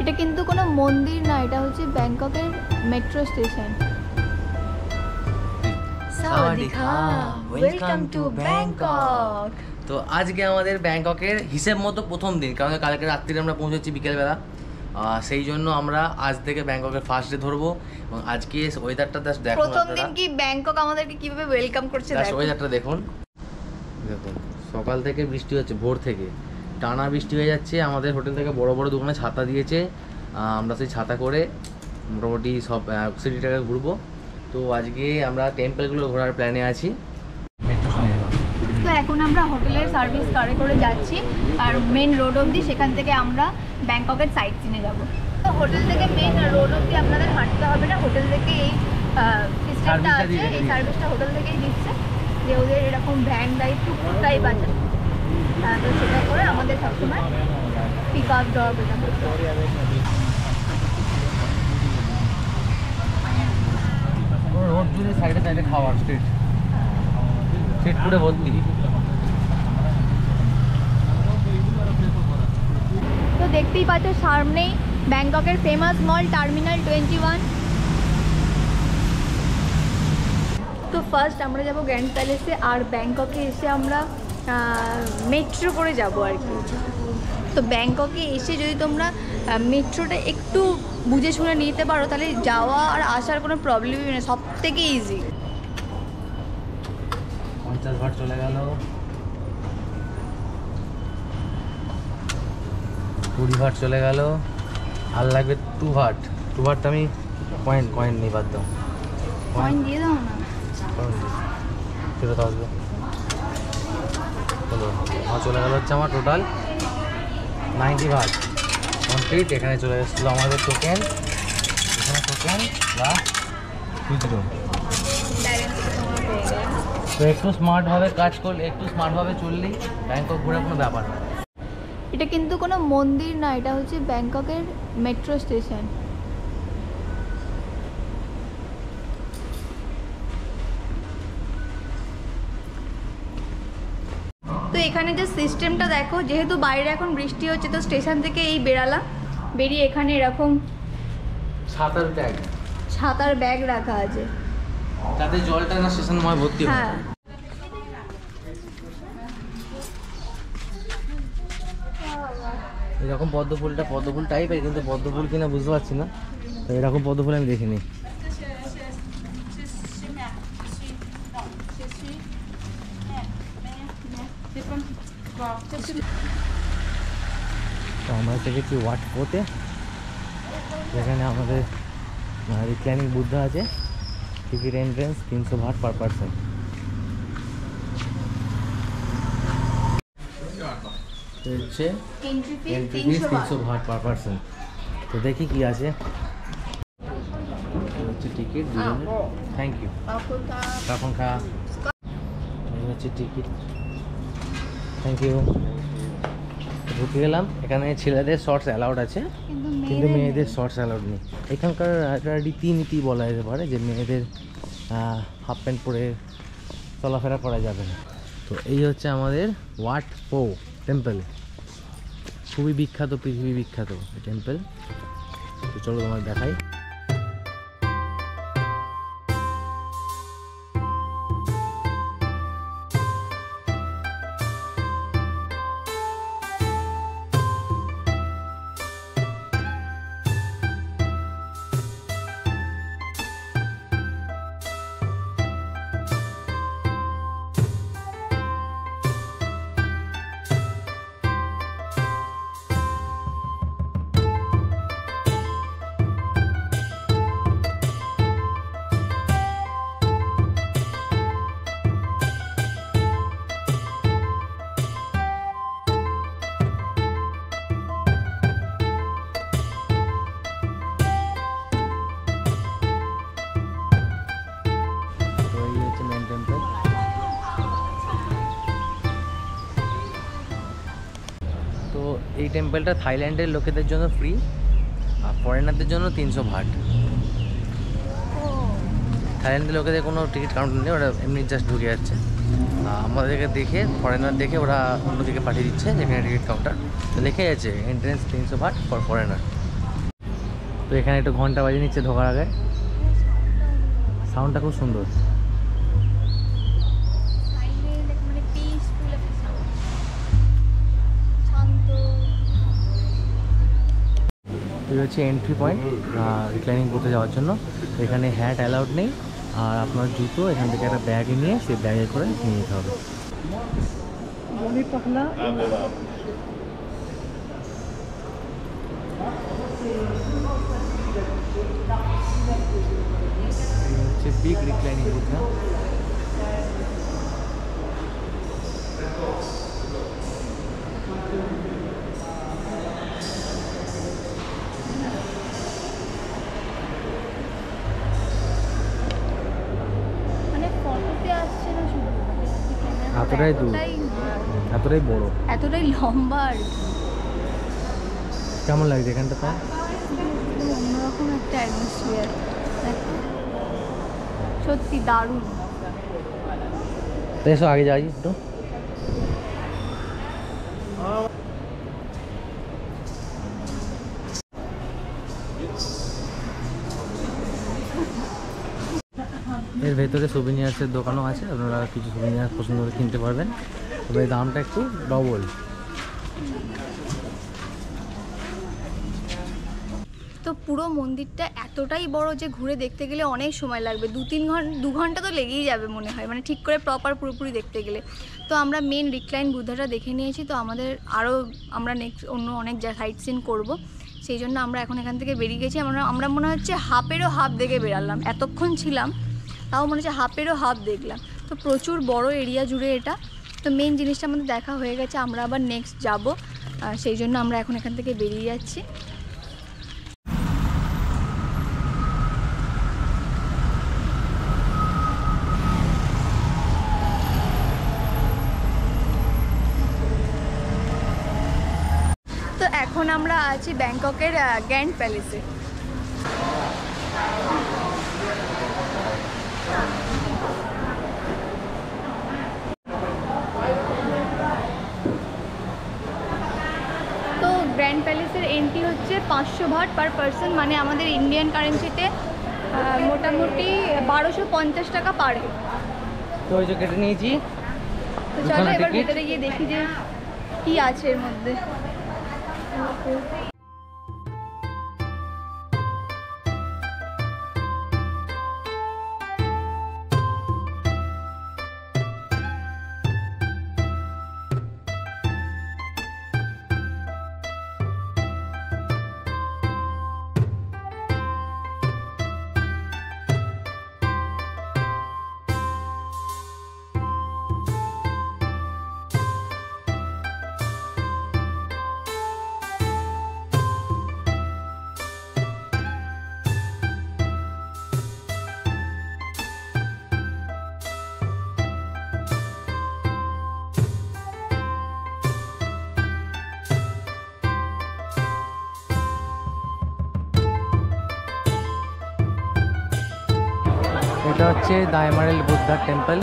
এটা কিন্তু কোনো মন্দির না, এটা হচ্ছে ব্যাংককের metro station. Welcome to Bangkok. তো আজকে আমাদের ব্যাংককের হিসেব মতো প্রথম দিন, কারণ কালকে রাত্রিরে আমরা পৌঁছেছি বিকেলবেলা। সেই জন্য আমরা আজ থেকে ব্যাংককের ফার্স্ট ডে ধরবো এবং আজকে ওয়েদারটা দেখুন। প্রথম দিন কি ব্যাংকক আমাদেরকে কিভাবে ওয়েলকাম করছে দেখুন। ওয়েদারটা দেখুন, দেখুন সকাল থেকে বৃষ্টি হচ্ছে, ভোর থেকে টানা বৃষ্টি হয়ে যাচ্ছে। আমাদের হোটেল থেকে বড় বড় দোকানে ছাতা দিয়েছে, আমরা সেই ছাতা করে মোটামুটি সব সিটিটাকে ঘুরবো। তো আজকে আমরা টেম্পলগুলো ঘোরার প্ল্যানে আছি। তো এখন আমরা হোটেলের সার্ভিস কারে করে যাচ্ছি আর মেন রোড অবধি, সেখান থেকে আমরা ব্যাংককের সাইট সিনে যাব। তো হোটেল থেকে মেন রোড অবধি আপনাদের হাঁটতে হবে না, হোটেল থেকে এই সিস্টেমটা আছে, এই সার্ভিসটা হোটেল থেকেই দিচ্ছে, যে ওদের এরকম ভ্যান টাইপ টুকটুক টাইপ আছে। তো সেটা করে আমাদের সবসময় পিক আপ ড্রপ এটা করতে হবে। রোড জুড়ে সাইডে সাইডে খাওয়ার স্ট্রিট ফুডে ভর্তি। তো দেখতেই পাচ্ছ সামনেই ব্যাংককের ফেমাস মল টার্মিনাল 21। তো ফার্স্ট আমরা যাব গ্র্যান্ড প্যালেসে, আর ব্যাংককে এসে আমরা মেট্রো করে যাব আর কি। তো ব্যাংককে এসে যদি তোমরা মেট্রোটা একটু বুঝে শুনে নিতে পারো, তাহলে যাওয়া আর আসার কোনো প্রবলেমই নেই, সব থেকে ইজি। 50 ভাট চলে গেল, 20 ভাট চলে গেল, আর লাগবে 2 ভাট। 2 ভাটটা আমি কয়েন নেই, বাদ দাও, কয়েন দিয়ে দাও না, ফেরত আসবে। চলো, আমার চলে গেল হচ্ছে আমার টোটাল 90 ভাট কমপ্লিট। এখানে চলে এসেছিলো আমাদের টোকেন, এখানে টোকেন প্লাস খুচরো। তো একটু স্মার্টভাবে কাজ করলে, একটু স্মার্টভাবে চললেই ব্যাংকক ঘোরার কোনো ব্যাপার না। এটা কিন্তু কোনো মন্দির না, এটা হচ্ছে ব্যাংককের মেট্রো স্টেশন। তো এখানে যে সিস্টেমটা দেখো, যেহেতু বাইরে এখন বৃষ্টি হচ্ছে, তো স্টেশন থেকে এই বেরালাম, বেরিয়ে এখানে এরকম ছাতার ব্যাগ রাখা আছে, যাতে জলটা না স্টেশন ময় ভর্তি হয়। হ্যাঁ, এরকম পদ্মফুল টাইপের, কিন্তু পদ্মফুল কিনা বুঝতে পারছি না। তো এরকম পদ্মফুল আমি দেখিনি। তো আমরা দেখেছি ওয়াট পোতে, যেখানে আমাদের রিক্লাইনিং বুদ্ধা আছে। Ticket entrance 300 baht per person. হচ্ছে entry fees 300 baht per person. তো দেখি কি আছে। হচ্ছে টিকিট, থ্যাংক ইউ কাপন খা। এই হচ্ছে টিকিট, থ্যাংক ইউ। ঢুকে গেলাম। এখানে ছেলেদের শর্টস অ্যালাউড আছে, কিন্তু মেয়েদের শর্টস অ্যালাউড নেই। এখানকার একটা রীতিনীতি বলা যেতে পারে যে মেয়েদের হাফ প্যান্ট পরে চলাফেরা করা যাবে না। তো এই হচ্ছে আমাদের ওয়াট পো টেম্পল, খুবই বিখ্যাত, পৃথিবী বিখ্যাত এই টেম্পল। তো চলো তোমার দেখাই। এই টেম্পলটা থাইল্যান্ডের লোকেদের জন্য ফ্রি, আর ফরেনারদের জন্য 300 ভাট। থাইল্যান্ডের লোকেদের কোনো টিকিট কাউন্টার নেই, ওরা এমনি জাস্ট ঢুকে যাচ্ছে। আমাদেরকে দেখে, ফরেনার দেখে ওরা অন্যদিকে পাঠিয়ে দিচ্ছে যেখানে টিকিট কাউন্টার, তো লিখে আছে এন্ট্রেন্স 300 বাট ফর ফরেনার। তো এখানে একটু ঘন্টা বাজিয়ে নিচ্ছে ঢোকার আগে, সাউন্ডটা খুব সুন্দর। এই হচ্ছে এন্ট্রি পয়েন্ট রিক্লাইনিং করতে যাওয়ার জন্য। এখানে হ্যাট অ্যালাউড নেই, আর আপনার জুতো এখান থেকে একটা ব্যাগ নিয়ে সেই ব্যাগে করে নিয়ে যেতে হবে। হচ্ছে বিগ রিক্লাইনিং বুদ্ধা। এতটাই দূর, এতটাই বড়, এতটাই লম্বা। আর কেমন লাগছে এখানটা? তো অন্যরকম একটা অ্যাটমসফিয়ার, সত্যি দারুণ। তো এসো আগে যাই একটু। এর ভেতরে সুভিনিয়ার্সের দোকানও আছে, আপনারা কিছু সুভিনিয়ার পছন্দ করে কিনতে পারবেন, তবে দামটা একটু ডবল। তো পুরো মন্দিরটা এতটাই বড় যে ঘুরে দেখতে গেলে অনেক সময় লাগবে, 2 ঘন্টা তো লেগেই যাবে মনে হয়, মানে ঠিক করে প্রপার পুরোপুরি দেখতে গেলে। তো আমরা মেন রিক্লাইন বুদ্ধাটা দেখে নিয়েছি, তো আমাদের আমরা নেক্সট অন্য অনেক সাইট সিন করবো, সেই জন্য আমরা এখন এখান থেকে বেরিয়ে গেছি। আমরা মনে হচ্ছে হাফেরও হাফ দেখে বেরালাম, এতক্ষণ ছিলাম তাও মনে হচ্ছে হাফেরও হাফ দেখলাম। তো প্রচুর বড় এরিয়া জুড়ে এটা। তো মেন জিনিসটা আমাদের দেখা হয়ে গেছে, আমরা আবার নেক্সট যাব, সেই জন্য আমরা এখন এখান থেকে বেরিয়ে যাচ্ছি। তো এখন আমরা আছি ব্যাংককের গ্র্যান্ড প্যালেসে। তো গ্র্যান্ড প্যালেসের এন্ট্রি হচ্ছে 500 বাট পার পারসন, মানে আমাদের ইন্ডিয়ান কারেন্সিতে মোটামুটি 1250 টাকা পার হেড। তো ওই যে কেটে নিয়েছি। তো চলো এবার ভেতরে গিয়ে দেখি যে কি আছে এর মধ্যে। এটা হচ্ছে দ্য এমারেল্ড বুদ্ধা টেম্পল।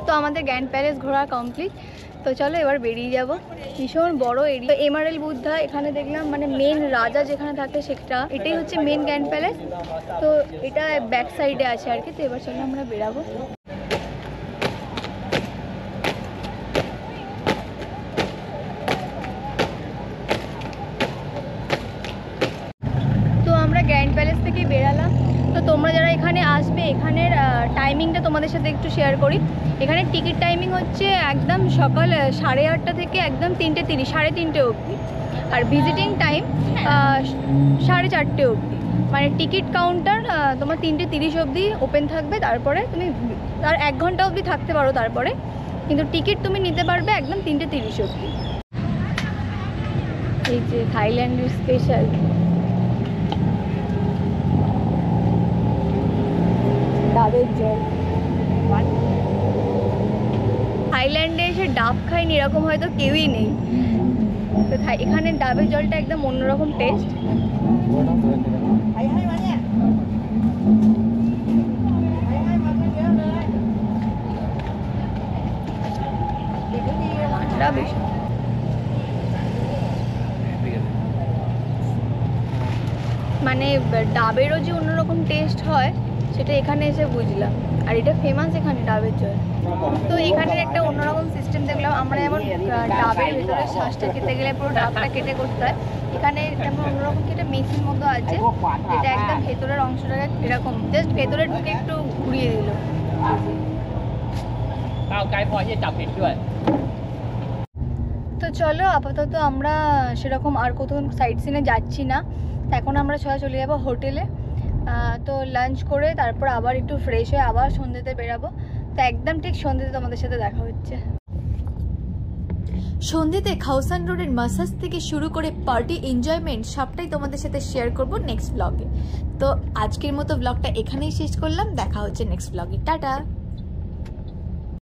তো আমাদের গ্র্যান্ড প্যালেস ঘোরা কমপ্লিট। তো চলো এবার বেরিয়ে যাব। ভীষণ বড় এরিয়া। এমারেল বুদ্ধা এখানে দেখলাম, মানে মেন রাজা যেখানে থাকে সেটা, এটাই হচ্ছে মেন গ্র্যান্ড প্যালেস। তো এটা ব্যাক সাইডে আছে আর কি। তো এবার চলো আমরা বেরাবো। তো আমরা গ্র্যান্ড প্যালেস থেকে বেরালাম। তো তোমরা যারা এখানে আসবে, এখানের টাইমিংটা তোমাদের সাথে একটু শেয়ার করি। এখানে টিকিট টাইমিং হচ্ছে একদম সকাল 8:30 থেকে একদম 3:30, 3:30 অবধি। আর ভিজিটিং টাইম 4:30 অবধি। মানে টিকিট কাউন্টার তোমার 3:30 অবধি ওপেন থাকবে। তারপরে তুমি আর 1 ঘন্টা অবধি থাকতে পারো তারপরে, কিন্তু টিকিট তুমি নিতে পারবে একদম 3:30 অবধি। এই যে থাইল্যান্ডের স্পেশাল ডাবের জল। থাইল্যান্ডে এসে ডাব খাইনি এরকম হয়তো কেউই নেই। তো এখানে ডাবের জলটা একদম অন্যরকম টেস্ট। মানে ডাবেরও যে অন্যরকম টেস্ট হয় সেটা এখানে এসে বুঝলাম। আর এটা ফেমাস এখানে ডাবের জল। তো এখানের একটা অন্যরকম সিস্টেম দেখলাম। আমরা যেমন ডাবের ভেতরে শ্বাসটা খেতে গেলে পুরো ডাবটা কেটে করতে হয়, এখানে তেমন অন্যরকম কি একটা মেশিন মতো আছে, যেটা একদম ভেতরের অংশটাকে এরকম জাস্ট ভেতরে ঢুকে একটু ঘুরিয়ে দিল। তো চলো আপাতত আমরা সেরকম আর কোথাও সাইট সিনে যাচ্ছি না। এখন আমরা চলে যাবো হোটেলে। তো লাঞ্চ করে তারপর আবার একটু ফ্রেশ হয়ে আবার সন্ধ্যেতে বেরাবো। তো একদম ঠিক সন্ধ্যেতে তোমাদের সাথে দেখা হচ্ছে। সন্ধ্যেতে খাওসান রোডের মাসাজ থেকে শুরু করে পার্টি এনজয়মেন্ট সবটাই তোমাদের সাথে শেয়ার করব নেক্সট ব্লগে। তো আজকের মতো ব্লগটা এখানেই শেষ করলাম। দেখা হচ্ছে নেক্সট ব্লগে। টাটা।